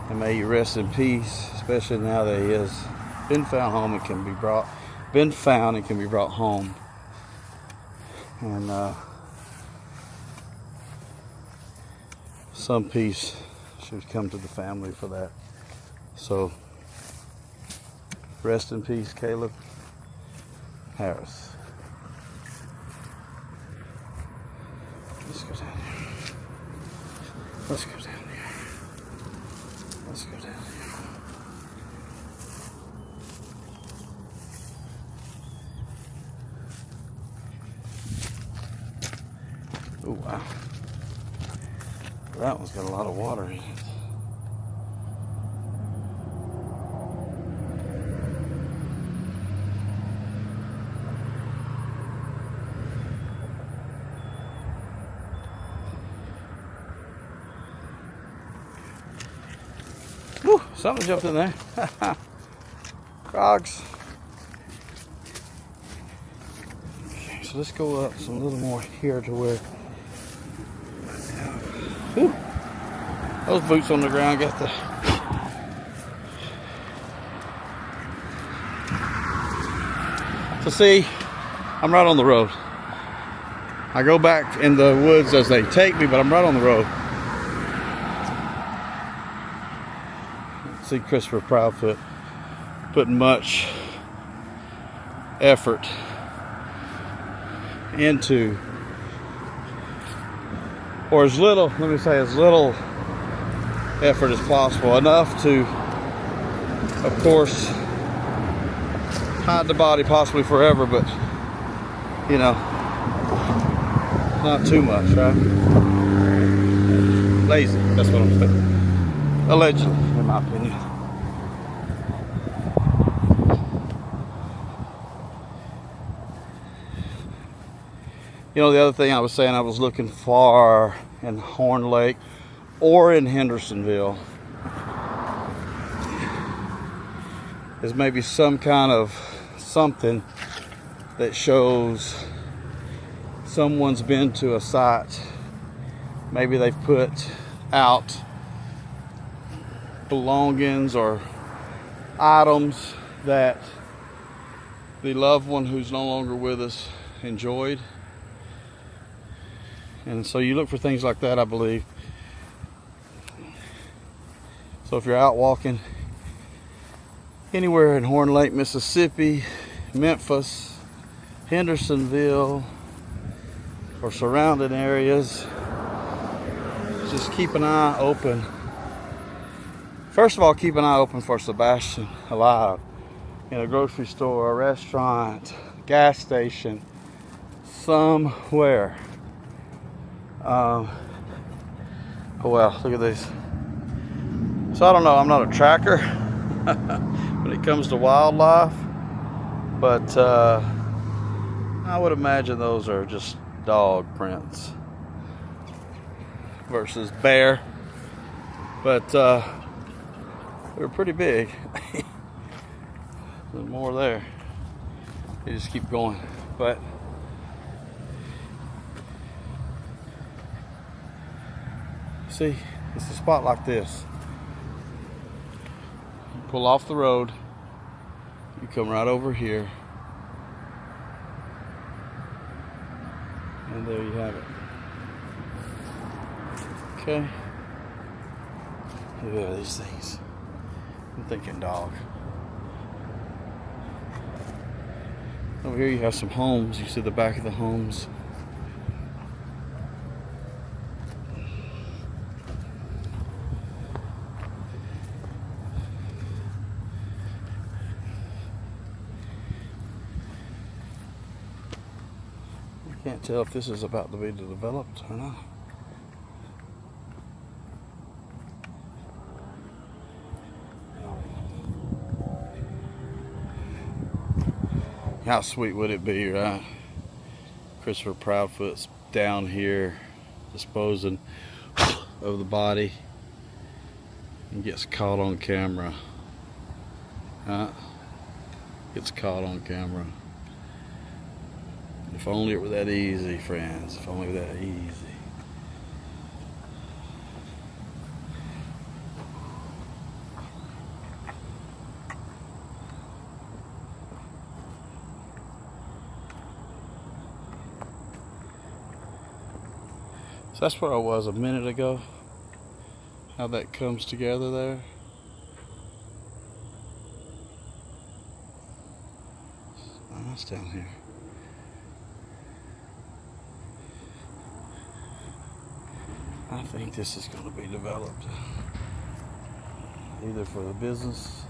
And may you rest in peace, especially now that he has been found and can be brought home. And some peace should come to the family for that. So rest in peace, Caleb Harris. Let's go down here. Let's go down here. Let's go down here. Oh, wow. That one's got a lot of water in it. Whew, something jumped in there. Frogs. Okay, so let's go up some little more here to where. Whew, those boots on the ground got the. So see, I'm right on the road. I go back in the woods as they take me, but I'm right on the road. See Christopher Proudfoot putting much effort into, or as little effort as possible, enough to, of course, hide the body possibly forever, but you know, not too much, right? Lazy, that's what I'm saying. Allegedly, in my opinion. You know, the other thing I was saying, I was looking for in Horn Lake or in Hendersonville is maybe some kind of something that shows someone's been to a site. Maybe they've put out belongings or items that the loved one who's no longer with us enjoyed. And so you look for things like that, I believe. So if you're out walking anywhere in Horn Lake, Mississippi, Memphis, Hendersonville, or surrounding areas, just keep an eye open. First of all, keep an eye open for Sebastian alive in a grocery store, a restaurant, gas station, somewhere. Oh well, look at these. So I don't know, I'm not a tracker when it comes to wildlife, but I would imagine those are just dog prints versus bear, but they're pretty big. There's more there. You just keep going, but see, it's a spot like this. You pull off the road, you come right over here, and there you have it. Okay. Look at these things. I'm thinking dog. Over here you have some homes. You see the back of the homes. Can't tell if this is about to be developed or not. How sweet would it be, right? Christopher Proudfoot's down here disposing of the body and gets caught on camera. Gets caught on camera. If only it were that easy, friends. If only it were that easy. So that's where I was a minute ago. How that comes together there. Nice down here. I think this is going to be developed either for the business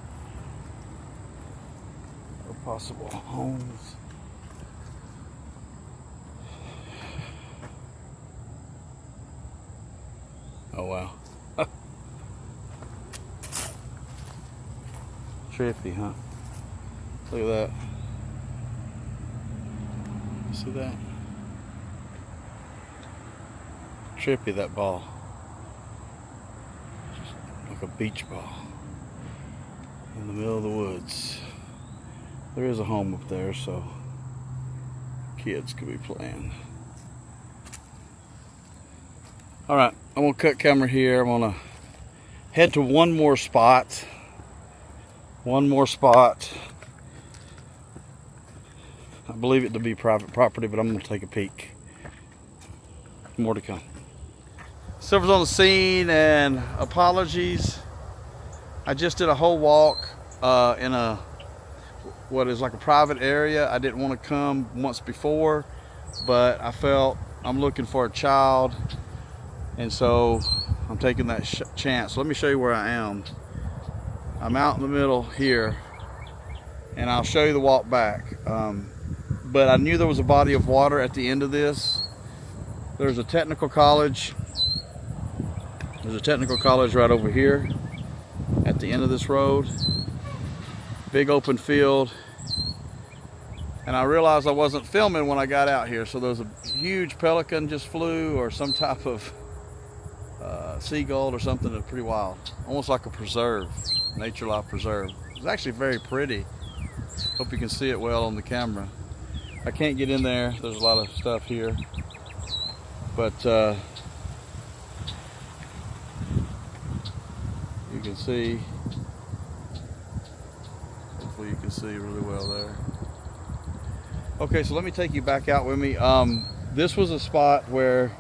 or possible homes. Oh wow. Trippy, huh? Look at that. See that? Trippy, that ball. Just like a beach ball in the middle of the woods. There is a home up there, so kids could be playing. Alright, I'm going to cut camera here. I'm going to head to one more spot. One more spot. I believe it to be private property, but I'm going to take a peek. More to come. Silver's on the scene, and apologies. I just did a whole walk in a what is like a private area. I didn't want to come once before, but I felt I'm looking for a child. And so I'm taking that chance. Let me show you where I am. I'm out in the middle here, and I'll show you the walk back. But I knew there was a body of water at the end of this. There's a technical college. There's a technical college right over here at the end of this road. Big open field. And I realized I wasn't filming when I got out here. So there's a huge pelican just flew, or some type of seagull or something. That's pretty wild, almost like a preserve, nature life preserve. It's actually very pretty. Hope you can see it well on the camera. I can't get in there, there's a lot of stuff here, but you can see, hopefully you can see really well there. Okay, so let me take you back out with me. This was a spot where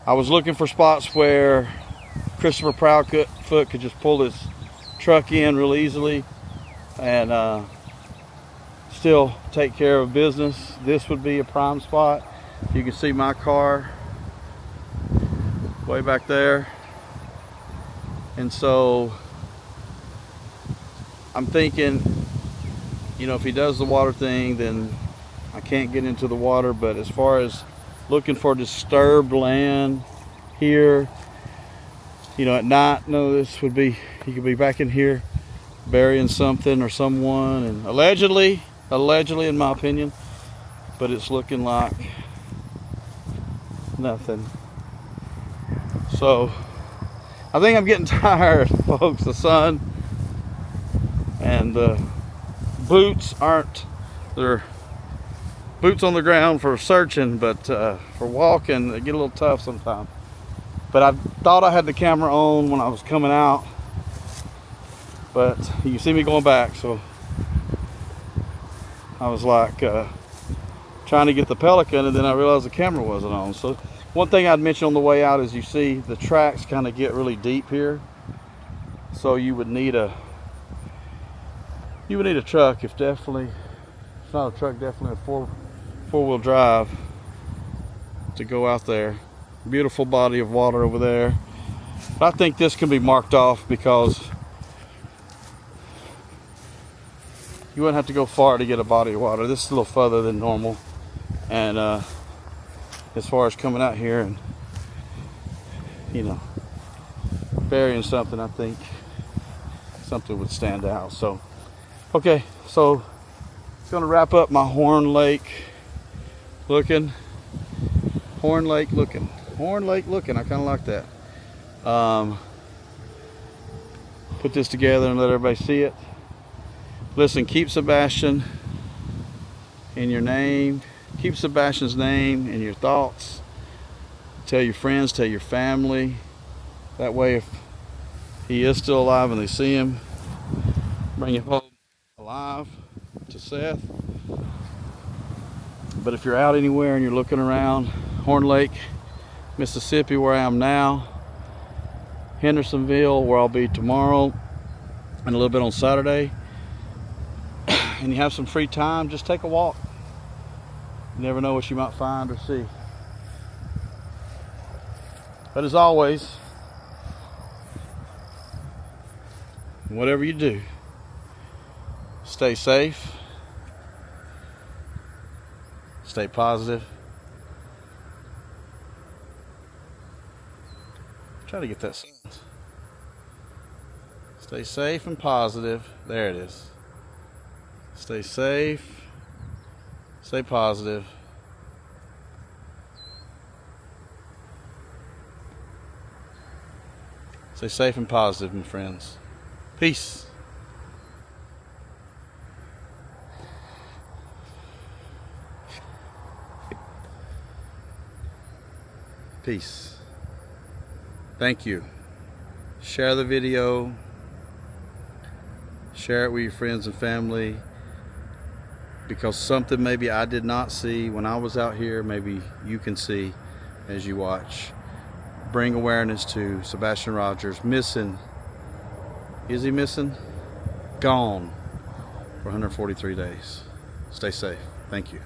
I was looking for spots where Christopher Proudfoot could just pull his truck in real easily and still take care of business. This would be a prime spot. You can see my car way back there. And so I'm thinking, you know, if he does the water thing, then I can't get into the water. But as far as looking for disturbed land here, you know, at night, no, this would be, he could be back in here burying something or someone, and allegedly in my opinion, but it's looking like nothing. So I think I'm getting tired, folks. The sun and the boots aren't, they're boots on the ground for searching, but for walking, they get a little tough sometimes. But I thought I had the camera on when I was coming out, but you see me going back, so I was like trying to get the pelican, and then I realized the camera wasn't on. So one thing I'd mention on the way out is you see the tracks kind of get really deep here, so you would need a truck, if not a truck, definitely a four-wheel drive to go out there. Beautiful body of water over there. But I think this can be marked off because you wouldn't have to go far to get a body of water. This is a little further than normal, and as far as coming out here and, you know, burying something. I think something would stand out. So, okay, so it's gonna wrap up my Horn Lake looking. Horn Lake looking. Horn Lake looking. I kind of like that. Put this together and let everybody see it. Listen, keep Sebastian in your name. Keep Sebastian's name in your thoughts. Tell your friends, tell your family. That way, if he is still alive and they see him, bring him home alive to Seth. But if you're out anywhere and you're looking around, Horn Lake, Mississippi, where I am now, Hendersonville, where I'll be tomorrow, and a little bit on Saturday, and you have some free time, just take a walk. You never know what you might find or see. But as always, whatever you do, stay safe, stay positive. Try to get that sound. Stay safe and positive. There it is. Stay safe. Stay positive. Stay safe and positive, my friends. Peace. Peace. Thank you. Share the video. Share it with your friends and family, because something maybe I did not see when I was out here, maybe you can see as you watch. Bring awareness to Sebastian Rogers missing. Is he missing? Gone for 143 days. Stay safe. Thank you.